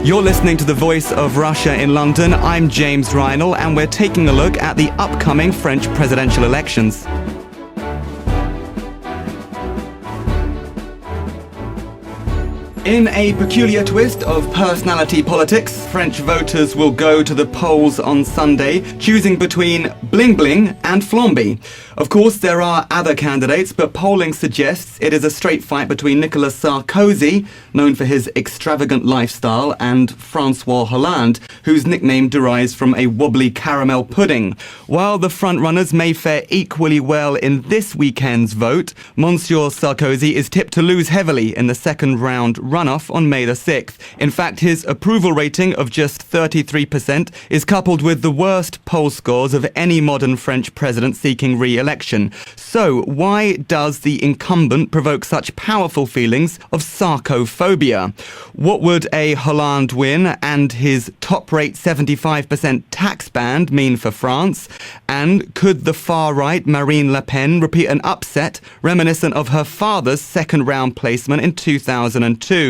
You're listening to The Voice of Russia in London. I'm James Reinl, and we're taking a look at the upcoming French presidential elections. In a peculiar twist of personality politics, French voters will go to the polls on Sunday, choosing between Blingbling and Flamby. Of course, there are other candidates, but polling suggests it is a straight fight between Nicolas Sarkozy, known for his extravagant lifestyle, and François Hollande, whose nickname derives from a wobbly caramel pudding. While the frontrunners may fare equally well in this weekend's vote, Monsieur Sarkozy is tipped to lose heavily in the second round runoff on May the 6th. In fact, his approval rating of just 33% is coupled with the worst poll scores of any modern French president seeking re-election. So, why does the incumbent provoke such powerful feelings of Sarcophobia? What would a Hollande win and his top-rate 75% tax band mean for France? And could the far-right Marine Le Pen repeat an upset reminiscent of her father's second-round placement in 2002?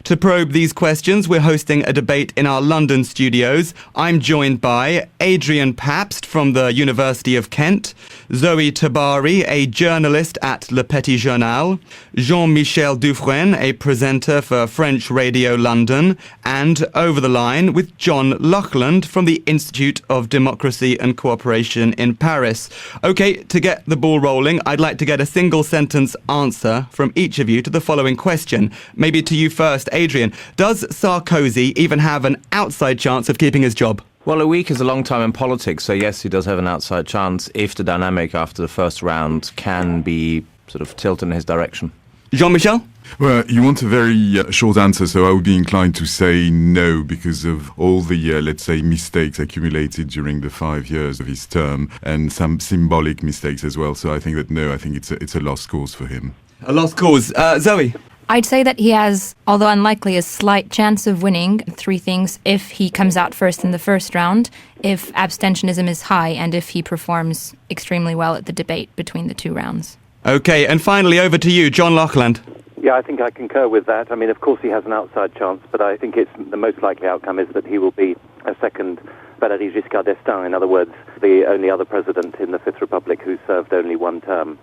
To probe these questions, we're hosting a debate in our London studios. I'm joined by Adrian Pabst from the University of Kent, Zoé Tabary, a journalist at Le Petit Journal, Jean-Michel Duffrène, a presenter for French Radio London, and over the line with John Laughland from the Institute of Democracy and Cooperation in Paris. Okay, to get the ball rolling, I'd like to get a single-sentence answer from each of you to the following question. Maybe to you first, Adrian. Does Sarkozy even have an outside chance of keeping his job? Well, a week is a long time in politics, so yes, he does have an outside chance if the dynamic after the first round can be sort of tilted in his direction. Jean-Michel? Well, you want a very short answer, so I would be inclined to say no because of all the, let's say, mistakes accumulated during the 5 years of his term and some symbolic mistakes as well. So I think that no, I think it's a lost cause for him. A lost cause. Zoe? I'd say that he has, although unlikely, a slight chance of winning three things if he comes out first in the first round, if abstentionism is high, and if he performs extremely well at the debate between the two rounds. Okay, and finally over to you, John Laughland. Yeah, I think I concur with that. I mean, of course he has an outside chance, but I think it's the most likely outcome is that he will be a second Valéry Giscard d'Estaing, in other words, the only other president in the Fifth Republic who served only one term.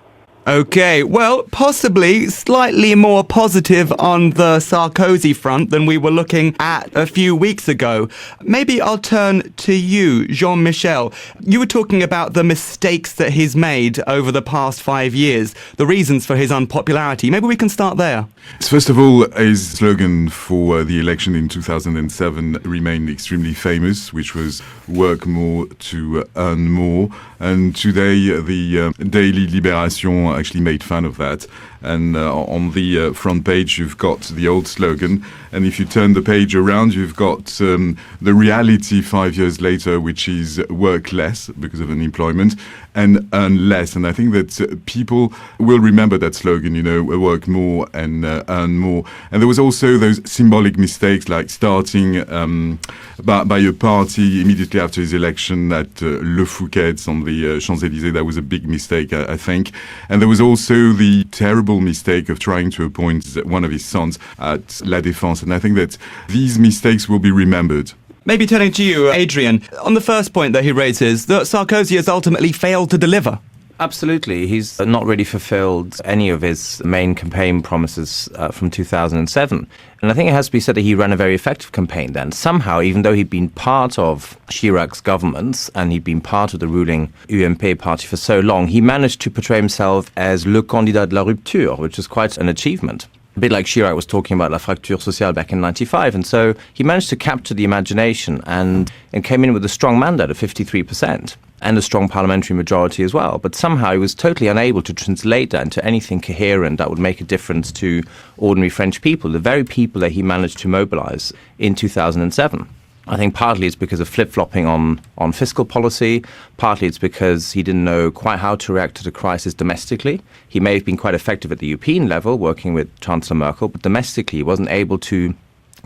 Okay, well, possibly slightly more positive on the Sarkozy front than we were looking at a few weeks ago. Maybe I'll turn to you, Jean-Michel. You were talking about the mistakes that he's made over the past 5 years, the reasons for his unpopularity. Maybe we can start there. First of all, his slogan for the election in 2007 remained extremely famous, which was work more to earn more. And today, the Daily Libération actually made fun of that. And on the front page, you've got the old slogan. And if you turn the page around, you've got the reality 5 years later, which is work less because of unemployment and earn less. And I think that people will remember that slogan, you know, work more and earn more. And there was also those symbolic mistakes like starting by a party immediately after his election at Le Fouquet's on the Champs-Élysées. That was a big mistake, I think. And there was also the terrible mistake of trying to appoint one of his sons at La Défense. And I think that these mistakes will be remembered. Maybe turning to you, Adrian, on the first point that he raises, that Sarkozy has ultimately failed to deliver. Absolutely. He's not really fulfilled any of his main campaign promises from 2007. And I think it has to be said that he ran a very effective campaign then. Somehow, even though he'd been part of Chirac's governments and he'd been part of the ruling UMP party for so long, he managed to portray himself as le candidat de la rupture, which is quite an achievement. A bit like Chirac was talking about la fracture sociale back in 95. And so he managed to capture the imagination and came in with a strong mandate of 53%. And a strong parliamentary majority as well. But somehow he was totally unable to translate that into anything coherent that would make a difference to ordinary French people, the very people that he managed to mobilize in 2007. I think partly it's because of flip-flopping on fiscal policy, partly it's because he didn't know quite how to react to the crisis domestically. He may have been quite effective at the European level, working with Chancellor Merkel, but domestically he wasn't able to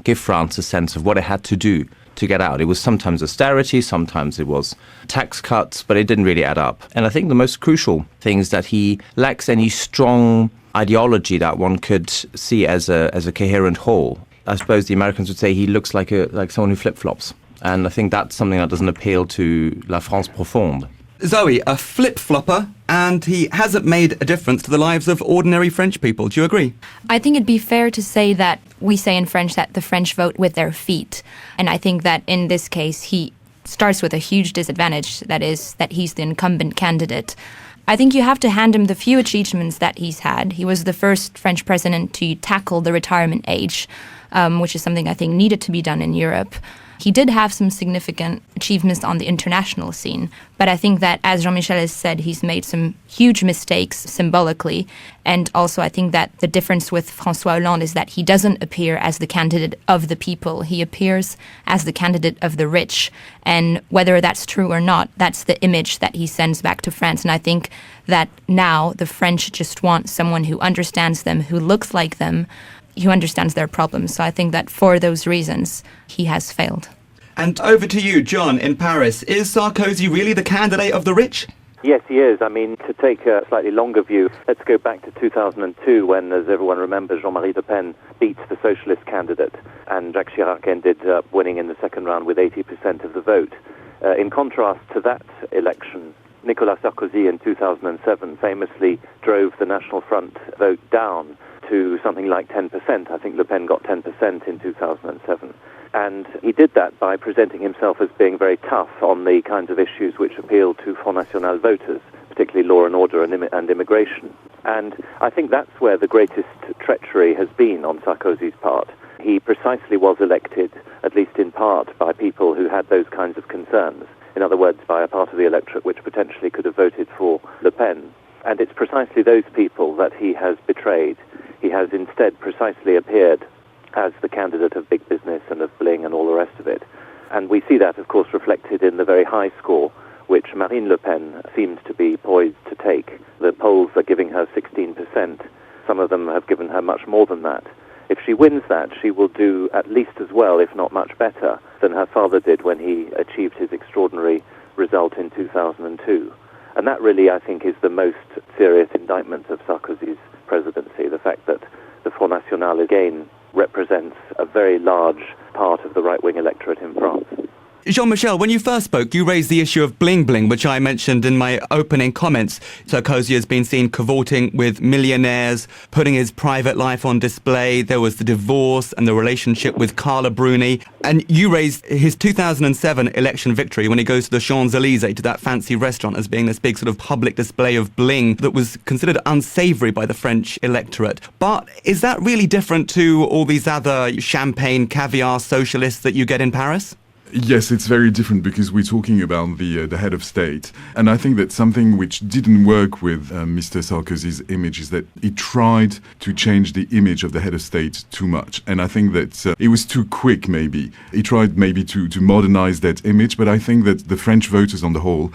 give France a sense of what it had to do to get out. It was sometimes austerity, sometimes it was tax cuts, but it didn't really add up. And I think the most crucial thing is that he lacks any strong ideology that one could see as a coherent whole. I suppose the Americans would say he looks like someone who flip-flops. And I think that's something that doesn't appeal to La France profonde. Zoe, a flip-flopper, and he hasn't made a difference to the lives of ordinary French people. Do you agree? I think it'd be fair to say that we say in French that the French vote with their feet. And I think that in this case, he starts with a huge disadvantage, that is, that he's the incumbent candidate. I think you have to hand him the few achievements that he's had. He was the first French president to tackle the retirement age, which is something I think needed to be done in Europe. He did have some significant achievements on the international scene, but I think that, as Jean-Michel has said, he's made some huge mistakes symbolically. And also I think that the difference with François Hollande is that he doesn't appear as the candidate of the people. He appears as the candidate of the rich. And whether that's true or not, that's the image that he sends back to France. And I think that now the French just want someone who understands them, who looks like them, who understands their problems. So I think that for those reasons, he has failed. And over to you, John, in Paris. Is Sarkozy really the candidate of the rich? Yes, he is. I mean, to take a slightly longer view, let's go back to 2002 when, as everyone remembers, Jean-Marie Le Pen beat the socialist candidate and Jacques Chirac ended up winning in the second round with 80% of the vote. In contrast to that election, Nicolas Sarkozy in 2007 famously drove the National Front vote down to something like 10%. I think Le Pen got 10% in 2007. And he did that by presenting himself as being very tough on the kinds of issues which appeal to Front National voters, particularly law and order and immigration. And I think that's where the greatest treachery has been on Sarkozy's part. He precisely was elected, at least in part, by people who had those kinds of concerns. In other words, by a part of the electorate which potentially could have voted for Le Pen. And it's precisely those people that he has betrayed. He has instead precisely appeared as the candidate of big business and of bling and all the rest of it. And we see that, of course, reflected in the very high score which Marine Le Pen seems to be poised to take. The polls are giving her 16%. Some of them have given her much more than that. If she wins that, she will do at least as well, if not much better, than her father did when he achieved his extraordinary result in 2002. And that really, I think, is the most serious indictment of Sarkozy's presidency, the fact that the Front National again represents a very large part of the right-wing electorate in France. Jean-Michel, when you first spoke, you raised the issue of Blingbling, which I mentioned in my opening comments. Sarkozy has been seen cavorting with millionaires, putting his private life on display. There was the divorce and the relationship with Carla Bruni. And you raised his 2007 election victory when he goes to the Champs-Élysées, to that fancy restaurant, as being this big sort of public display of bling that was considered unsavoury by the French electorate. But is that really different to all these other champagne, caviar socialists that you get in Paris? Yes, it's very different because we're talking about the head of state. And I think that something which didn't work with Mr. Sarkozy's image is that he tried to change the image of the head of state too much. And I think that it was too quick, maybe. He tried maybe to modernize that image, but I think that the French voters on the whole,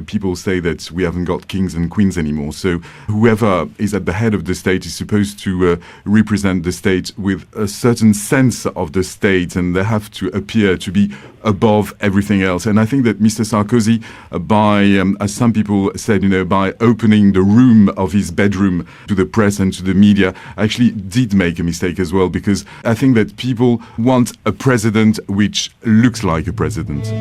people say that we haven't got kings and queens anymore. So whoever is at the head of the state is supposed to represent the state with a certain sense of the state, and they have to appear to be above everything else. And I think that Mr. Sarkozy, by, as some people said, by opening the room of his bedroom to the press and to the media, actually did make a mistake as well, because I think that people want a president which looks like a president.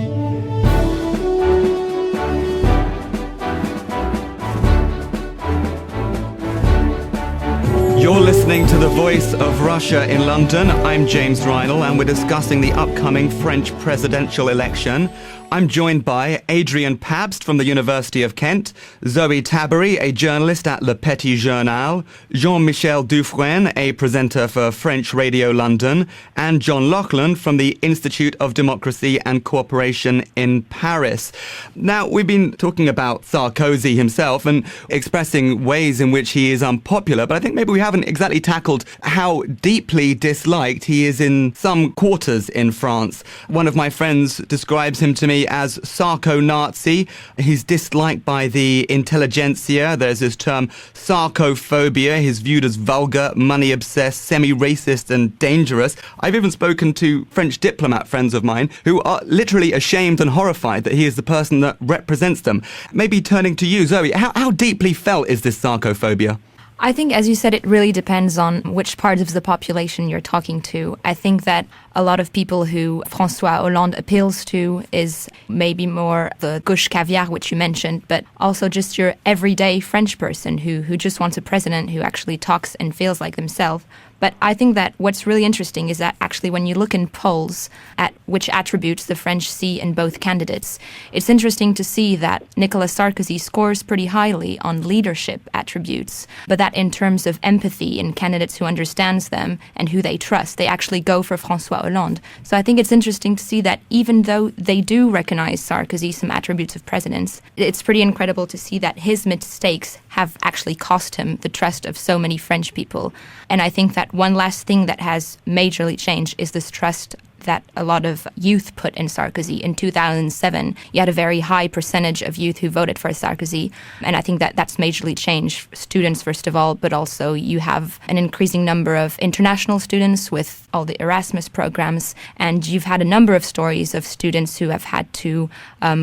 You're listening to The Voice of Russia in London. I'm James Reinl, and we're discussing the upcoming French presidential election. I'm joined by Adrian Pabst from the University of Kent, Zoé Tabary, a journalist at Le Petit Journal, Jean-Michel Duffrène, a presenter for French Radio London, and John Laughland from the Institute of Democracy and Cooperation in Paris. Now, we've been talking about Sarkozy himself and expressing ways in which he is unpopular, but I think maybe we haven't exactly tackled how deeply disliked he is in some quarters in France. One of my friends describes him to me as Sarko-Nazi. He's disliked by the intelligentsia. There's this term Sarcophobia. He's viewed as vulgar, money-obsessed, semi-racist and dangerous. I've even spoken to French diplomat friends of mine who are literally ashamed and horrified that he is the person that represents them. Maybe turning to you, Zoe, how deeply felt is this Sarcophobia? I think, as you said, it really depends on which part of the population you're talking to. I think that a lot of people who François Hollande appeals to is maybe more the gauche caviar, which you mentioned, but also just your everyday French person who just wants a president who actually talks and feels like themselves. But I think that what's really interesting is that actually when you look in polls at which attributes the French see in both candidates, it's interesting to see that Nicolas Sarkozy scores pretty highly on leadership attributes, but that in terms of empathy in candidates who understands them and who they trust, they actually go for François Hollande. So I think it's interesting to see that even though they do recognize Sarkozy some attributes of presidents, it's pretty incredible to see that his mistakes have actually cost him the trust of so many French people. And I think that one last thing that has majorly changed is this trust that a lot of youth put in Sarkozy. In 2007, you had a very high percentage of youth who voted for Sarkozy, and I think that that's majorly changed. Students, first of all, but also you have an increasing number of international students with all the Erasmus programs, and you've had a number of stories of students who have had to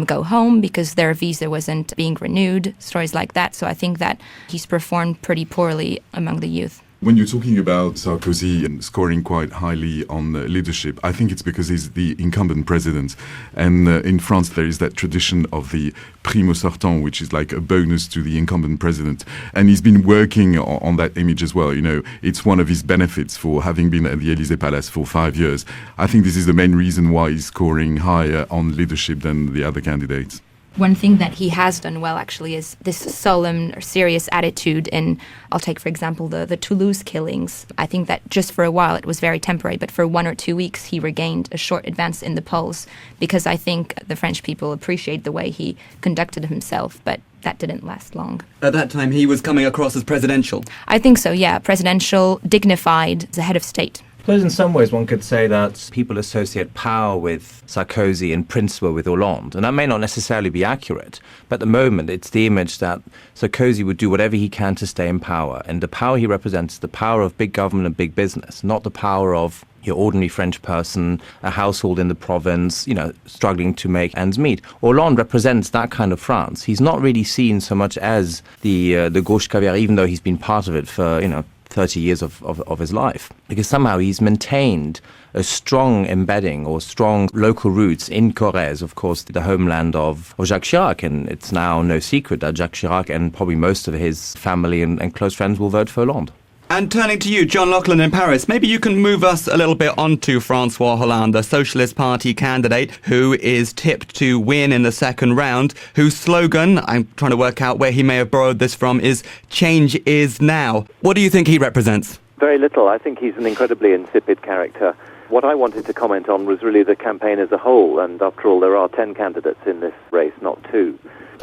go home because their visa wasn't being renewed, stories like that. So I think that he's performed pretty poorly among the youth. When you're talking about Sarkozy and scoring quite highly on leadership, I think it's because he's the incumbent president. And in France, there is that tradition of the primo sortant, which is like a bonus to the incumbent president. And he's been working on that image as well. You know, it's one of his benefits for having been at the Élysée Palace for 5 years. I think this is the main reason why he's scoring higher on leadership than the other candidates. One thing that he has done well, actually, is this solemn or serious attitude in, I'll take, for example, the Toulouse killings. I think that just for a while it was very temporary, but for 1 or 2 weeks he regained a short advance in the polls because I think the French people appreciate the way he conducted himself, but that didn't last long. At that time, he was coming across as presidential. I think so, yeah. Presidential, dignified, as a head of state. I suppose in some ways one could say that people associate power with Sarkozy and principle with Hollande, and that may not necessarily be accurate, but at the moment it's the image that Sarkozy would do whatever he can to stay in power, and the power he represents is the power of big government and big business, not the power of your ordinary French person, a household in the province, struggling to make ends meet. Hollande represents that kind of France. He's not really seen so much as the gauche caviar, even though he's been part of it for, 30 years of his life, because somehow he's maintained a strong embedding or strong local roots in Corrèze, of course, the homeland of Jacques Chirac, and it's now no secret that Jacques Chirac and probably most of his family and close friends will vote for Hollande. And turning to you, John Laughland in Paris, maybe you can move us a little bit onto François Hollande, a Socialist Party candidate who is tipped to win in the second round, whose slogan, I'm trying to work out where he may have borrowed this from, is "Change is now." What do you think he represents? Very little. I think he's an incredibly insipid character. What I wanted to comment on was really the campaign as a whole, and after all, there are 10 candidates in this race, not 2.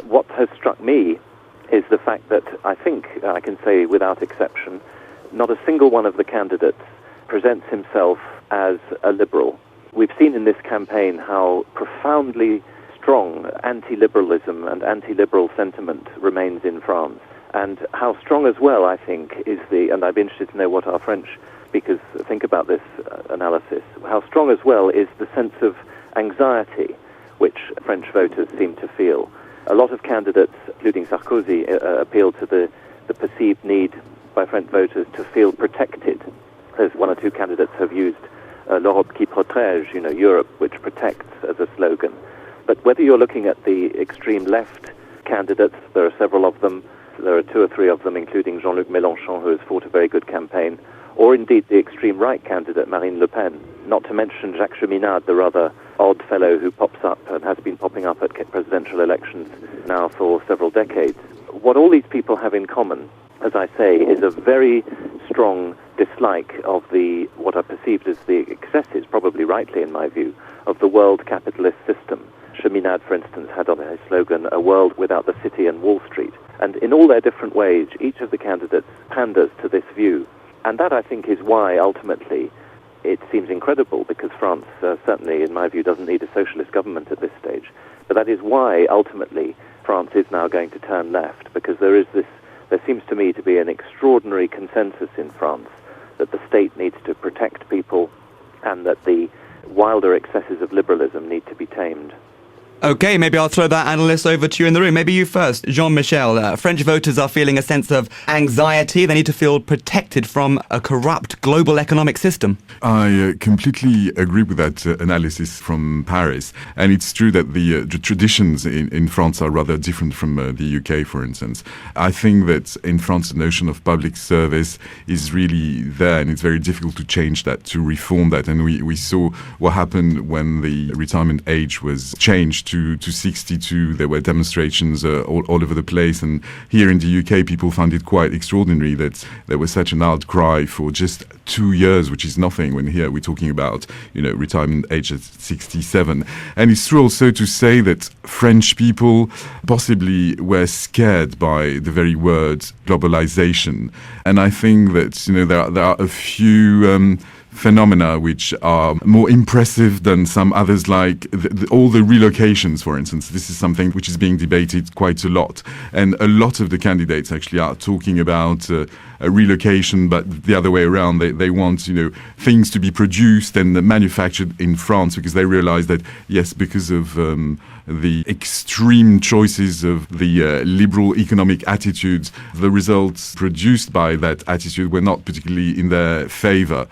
What has struck me is the fact that I think, I can say without exception, not a single one of the candidates presents himself as a liberal. We've seen in this campaign how profoundly strong anti-liberalism and anti-liberal sentiment remains in France, and how strong as well, I think, is and I'd be interested to know what our French speakers think about this analysis, how strong as well is the sense of anxiety which French voters seem to feel. A lot of candidates, including Sarkozy, appeal to the perceived need by French voters to feel protected. There's 1 or 2 candidates have used l'Europe qui protège, Europe which protects as a slogan. But whether you're looking at the extreme left candidates, there are several of them, there are 2 or 3 of them, including Jean-Luc Mélenchon, who has fought a very good campaign, or indeed the extreme right candidate, Marine Le Pen, not to mention Jacques Cheminade, the rather odd fellow who pops up and has been popping up at presidential elections now for several decades. What all these people have in common, as I say, is a very strong dislike of what are perceived as the excesses, probably rightly in my view, of the world capitalist system. Cheminade, for instance, had on his slogan, "A world without the city and Wall Street." And in all their different ways, each of the candidates panders to this view. And that, I think, is why, ultimately, it seems incredible, because France, certainly, in my view, doesn't need a socialist government at this stage. But that is why, ultimately, France is now going to turn left, because there seems to me to be an extraordinary consensus in France that the state needs to protect people and that the wilder excesses of liberalism need to be tamed. Okay, maybe I'll throw that analyst over to you in the room. Maybe you first. Jean-Michel, French voters are feeling a sense of anxiety. They need to feel protected from a corrupt global economic system. I completely agree with that analysis from Paris. And it's true that the traditions in France are rather different from the UK, for instance. I think that in France, the notion of public service is really there, and it's very difficult to change that, to reform that. And we saw what happened when the retirement age was changed to 62. There were demonstrations all over the place, and here in the UK people found it quite extraordinary that there was such an outcry for just 2 years, which is nothing when here we're talking about, retirement age at 67. And it's true also to say that French people possibly were scared by the very word globalization. And I think that there are a few phenomena which are more impressive than some others, like all the relocations, for instance. This is something which is being debated quite a lot. And a lot of the candidates actually are talking about a relocation, but the other way around. They want, things to be produced and manufactured in France, because they realize that, yes, because of the extreme choices of the liberal economic attitudes, the results produced by that attitude were not particularly in their favor.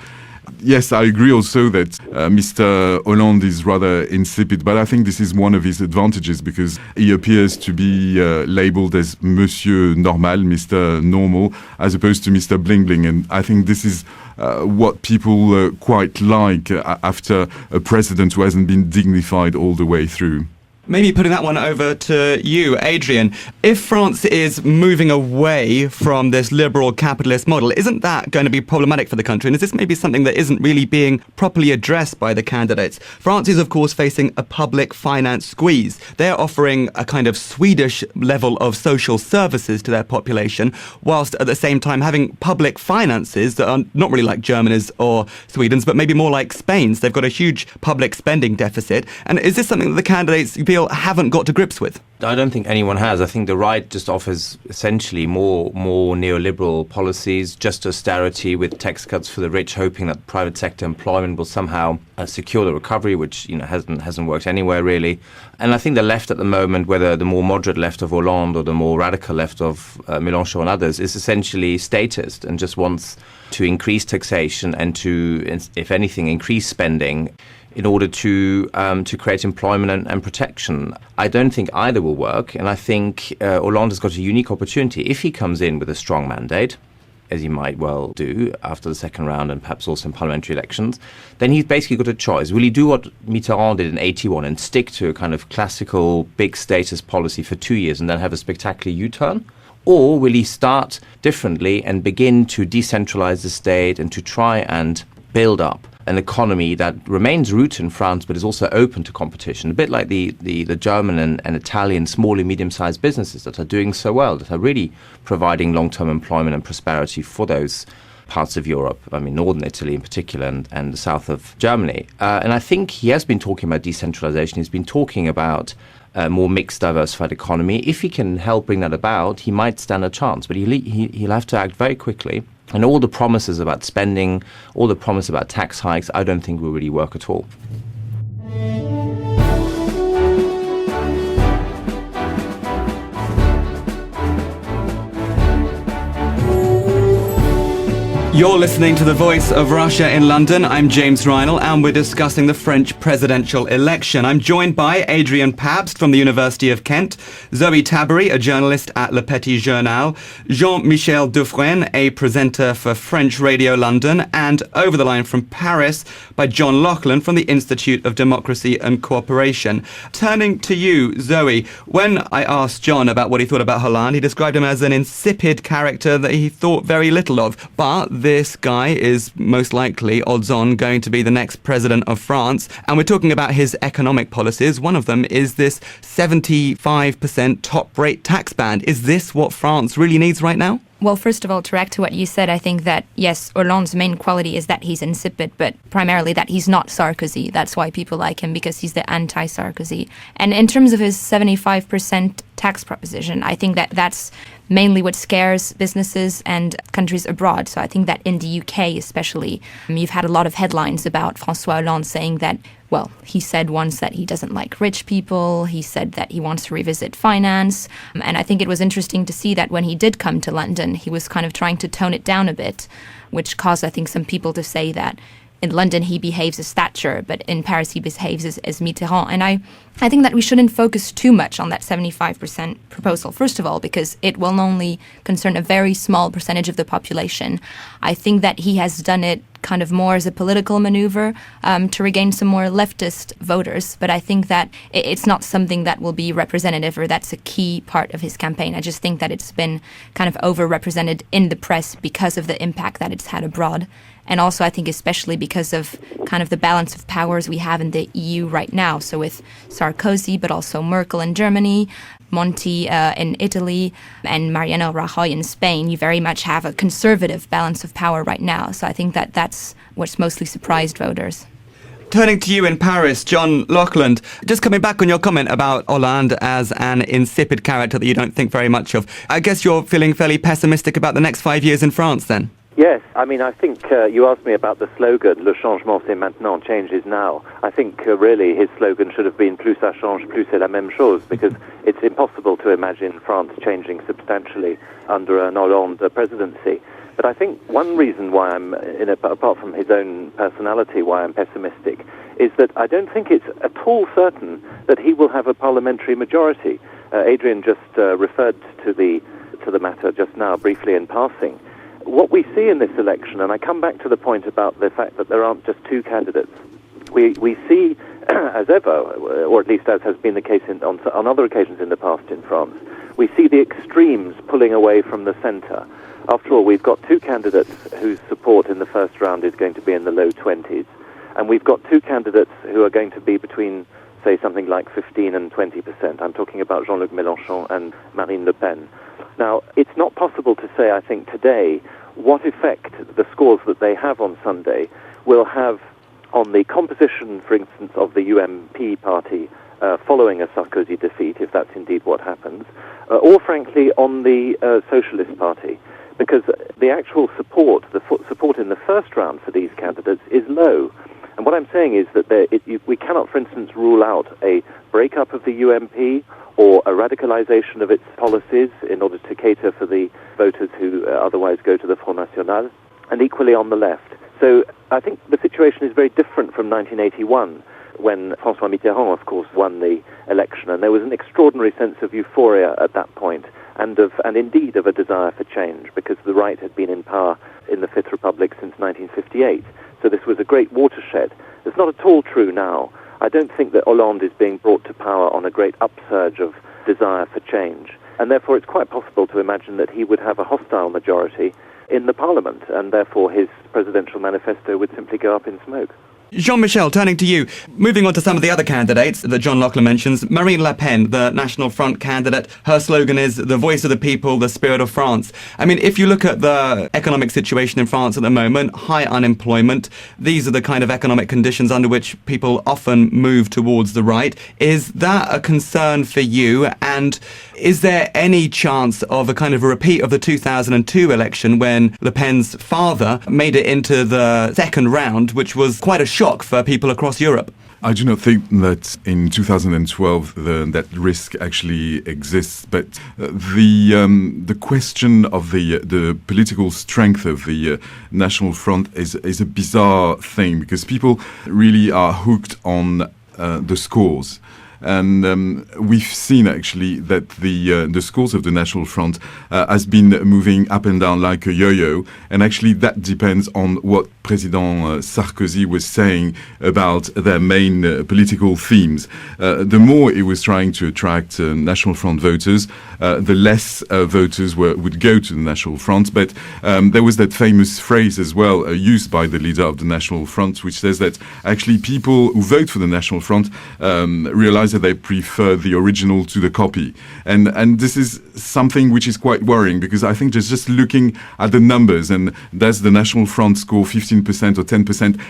Yes, I agree also that Mr. Hollande is rather insipid, but I think this is one of his advantages, because he appears to be labeled as Monsieur Normal, Mr. Normal, as opposed to Mr. Blingbling. And I think this is what people quite like after a president who hasn't been dignified all the way through. Maybe putting that one over to you, Adrian. If France is moving away from this liberal capitalist model, isn't that going to be problematic for the country? And is this maybe something that isn't really being properly addressed by the candidates? France is, of course, facing a public finance squeeze. They're offering a kind of Swedish level of social services to their population, whilst at the same time having public finances that are not really like Germany's or Sweden's, but maybe more like Spain's. They've got a huge public spending deficit. And is this something that the candidates haven't got to grips with? I don't think anyone has. I think the right just offers essentially more neoliberal policies, just austerity with tax cuts for the rich, hoping that private sector employment will somehow secure the recovery, which hasn't worked anywhere really. And I think the left at the moment, whether the more moderate left of Hollande or the more radical left of Mélenchon and others, is essentially statist and just wants to increase taxation and to, if anything, increase spending in order to create employment and protection. I don't think either will work, and I think Hollande has got a unique opportunity. If he comes in with a strong mandate, as he might well do after the second round and perhaps also in parliamentary elections, then he's basically got a choice. Will he do what Mitterrand did in 81 and stick to a kind of classical big status policy for 2 years and then have a spectacular U-turn? Or will he start differently and begin to decentralize the state and to try and build up an economy that remains rooted in France but is also open to competition, a bit like the German and Italian small and medium-sized businesses that are doing so well, that are really providing long-term employment and prosperity for those parts of Europe, northern Italy in particular and the south of Germany. And I think he has been talking about decentralization. He's been talking about a more mixed, diversified economy. If he can help bring that about, he might stand a chance, but he'll have to act very quickly. And all the promises about spending, all the promise about tax hikes, I don't think will really work at all. You're listening to The Voice of Russia in London. I'm James Reinl, and we're discussing the French presidential election. I'm joined by Adrian Pabst from the University of Kent, Zoé Tabary, a journalist at Le Petit Journal, Jean-Michel Duffrène, a presenter for French Radio London, and over the line from Paris by John Laughland from the Institute of Democracy and Cooperation. Turning to you, Zoe, when I asked John about what he thought about Hollande, he described him as an insipid character that he thought very little of. But this guy is most likely, odds on, going to be the next president of France. And we're talking about his economic policies. One of them is this 75% top rate tax band. Is this what France really needs right now? Well, first of all, to react to what you said, I think that, yes, Hollande's main quality is that he's insipid, but primarily that he's not Sarkozy. That's why people like him, because he's the anti-Sarkozy. And in terms of his 75% tax proposition, I think that that's mainly what scares businesses and countries abroad. So I think that in the UK especially, you've had a lot of headlines about François Hollande saying that well, he said once that he doesn't like rich people. He said that he wants to revisit finance. And I think it was interesting to see that when he did come to London, he was kind of trying to tone it down a bit, which caused, I think, some people to say that in London he behaves as Thatcher, but in Paris he behaves as Mitterrand. And I think that we shouldn't focus too much on that 75% proposal, first of all, because it will only concern a very small percentage of the population. I think that he has done it kind of more as a political maneuver to regain some more leftist voters. But I think that it's not something that will be representative or that's a key part of his campaign. I just think that it's been kind of overrepresented in the press because of the impact that it's had abroad. And also, I think especially because of kind of the balance of powers we have in the EU right now. So with Sarkozy, but also Merkel in Germany, Monti in Italy, and Mariano Rajoy in Spain, you very much have a conservative balance of power right now. So I think that that's what's mostly surprised voters. Turning to you in Paris, John Laughland, just coming back on your comment about Hollande as an insipid character that you don't think very much of. I guess you're feeling fairly pessimistic about the next 5 years in France then? Yes, I mean, I think you asked me about the slogan, Le changement c'est maintenant, change is now. I think really his slogan should have been plus ça change, plus c'est la même chose, because it's impossible to imagine France changing substantially under an Hollande presidency. But I think one reason why I'm, apart from his own personality, why I'm pessimistic, is that I don't think it's at all certain that he will have a parliamentary majority. Adrian just referred to the matter just now briefly in passing. What we see in this election, and I come back to the point about the fact that there aren't just two candidates, we see, as ever, or at least as has been the case on other occasions in the past in France, we see the extremes pulling away from the centre. After all, we've got two candidates whose support in the first round is going to be in the low 20s, and we've got two candidates who are going to be between, say, something like 15 and 20%. I'm talking about Jean-Luc Mélenchon and Marine Le Pen. Now, it's not possible to say, I think, today what effect the scores that they have on Sunday will have on the composition, for instance, of the UMP party following a Sarkozy defeat, if that's indeed what happens, or, frankly, on the Socialist Party, because the actual support, support in the first round for these candidates is low. And what I'm saying is that we cannot, for instance, rule out a breakup of the UMP or a radicalization of its policies in order to cater for the voters who otherwise go to the Front National, and equally on the left. So I think the situation is very different from 1981, when François Mitterrand, of course, won the election, and there was an extraordinary sense of euphoria at that point, and indeed of a desire for change, because the right had been in power in the Fifth Republic since 1958. So this was a great watershed. It's not at all true now. I don't think that Hollande is being brought to power on a great upsurge of desire for change. And therefore it's quite possible to imagine that he would have a hostile majority in the parliament, and therefore his presidential manifesto would simply go up in smoke. Jean-Michel, turning to you, moving on to some of the other candidates that John Laughland mentions, Marine Le Pen, the National Front candidate, her slogan is the voice of the people, the spirit of France. I mean, if you look at the economic situation in France at the moment, high unemployment, these are the kind of economic conditions under which people often move towards the right. Is that a concern for you? And is there any chance of a kind of a repeat of the 2002 election when Le Pen's father made it into the second round, which was quite a shock for people across Europe? I do not think that in 2012 that risk actually exists, but the question of the political strength of the National Front is a bizarre thing, because people really are hooked on the scores. And we've seen actually that the scores of the National Front has been moving up and down like a yo-yo, and actually that depends on what President Sarkozy was saying about their main political themes. The more he was trying to attract National Front voters, the less voters would go to the National Front. But there was that famous phrase as well used by the leader of the National Front, which says that actually people who vote for the National Front realize that they prefer the original to the copy. And this is something which is quite worrying, because I think just looking at the numbers, and does the National Front score 15% or 10%,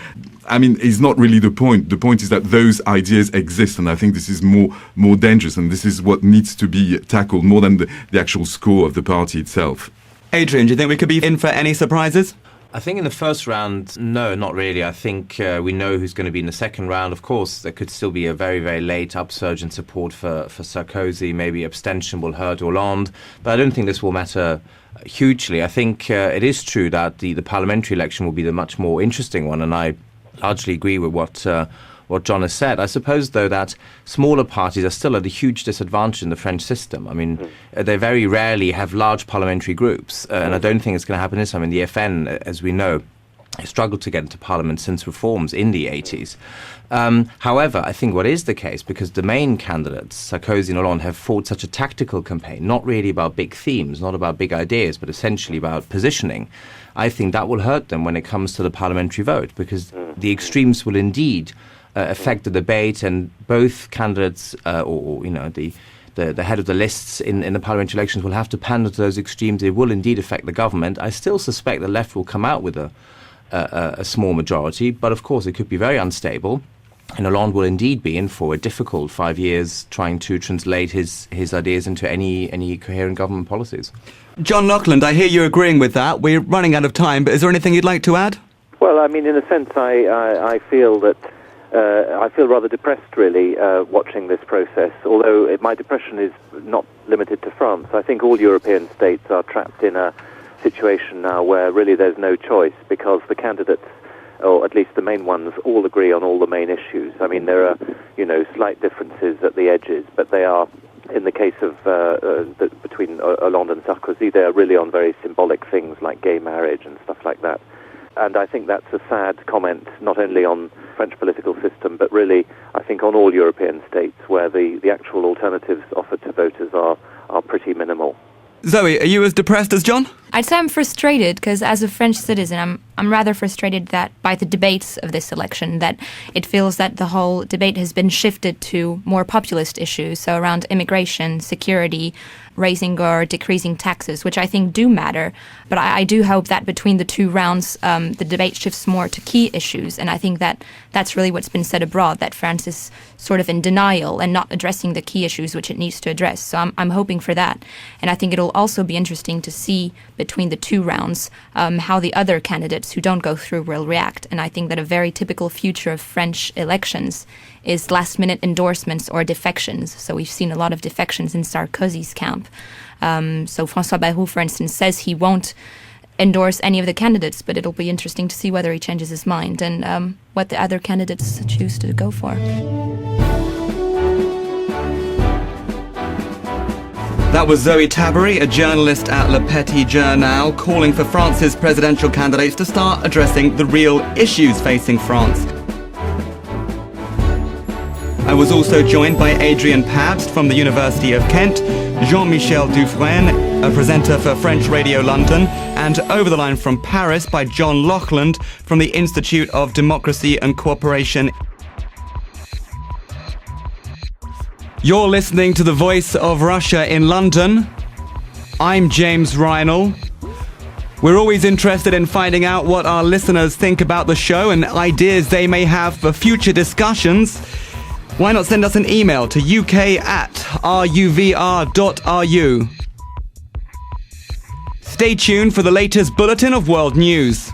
I mean, is not really the point. The point is that those ideas exist, and I think this is more dangerous, and this is what needs to be tackled more than the actual score of the party itself. Adrian, do you think we could be in for any surprises? I think in the first round, no, not really. I think we know who's going to be in the second round. Of course, there could still be a very, very late upsurge in support for Sarkozy. Maybe abstention will hurt Hollande. But I don't think this will matter hugely. I think it is true that the parliamentary election will be the much more interesting one, and I largely agree with what John has said. I suppose, though, that smaller parties are still at a huge disadvantage in the French system. I mean, they very rarely have large parliamentary groups, and I don't think it's going to happen this time. In the FN, as we know, struggled to get into parliament since reforms in the 80s. However, I think what is the case, because the main candidates, Sarkozy and Hollande, have fought such a tactical campaign, not really about big themes, not about big ideas, but essentially about positioning, I think that will hurt them when it comes to the parliamentary vote, because the extremes will indeed affect the debate, and both candidates, the head of the lists in the parliamentary elections will have to pander to those extremes. It will indeed affect the government. I still suspect the left will come out with a small majority, but of course it could be very unstable, and Hollande will indeed be in for a difficult 5 years trying to translate his ideas into any coherent government policies. John Laughland, I hear you agreeing with that. We're running out of time, but is there anything you'd like to add? Well, I mean, in a sense, I feel that I feel rather depressed, really, watching this process, although my depression is not limited to France. I think all European states are trapped in a situation now where really there's no choice, because the candidates, or at least the main ones, all agree on all the main issues. I mean, there are, slight differences at the edges, but they are, in the case of between Hollande and Sarkozy, they are really on very symbolic things like gay marriage and stuff like that. And I think that's a sad comment, not only on French political system, but really, I think, on all European states where the actual alternatives offered to voters are pretty minimal. Zoe, are you as depressed as John? I'd say I'm frustrated because as a French citizen, I'm rather frustrated that by the debates of this election, that it feels that the whole debate has been shifted to more populist issues, so around immigration, security, raising or decreasing taxes, which I think do matter. But I do hope that between the two rounds, the debate shifts more to key issues. And I think that that's really what's been said abroad, that France is sort of in denial and not addressing the key issues which it needs to address. So I'm hoping for that. And I think it'll also be interesting to see between the two rounds how the other candidates who don't go through will react. And I think that a very typical future of French elections is last-minute endorsements or defections. So we've seen a lot of defections in Sarkozy's camp. So François Bayrou, for instance, says he won't endorse any of the candidates, but it'll be interesting to see whether he changes his mind and what the other candidates choose to go for. That was Zoé Tabary, a journalist at Le Petit Journal, calling for France's presidential candidates to start addressing the real issues facing France. I was also joined by Adrian Pabst from the University of Kent, Jean-Michel Duffrène, a presenter for French Radio London, and over the line from Paris by John Laughland from the Institute of Democracy and Cooperation. You're listening to The Voice of Russia in London. I'm James Reinl. We're always interested in finding out what our listeners think about the show and ideas they may have for future discussions. Why not send us an email to uk@ruvr.ru. Stay tuned for the latest bulletin of world news.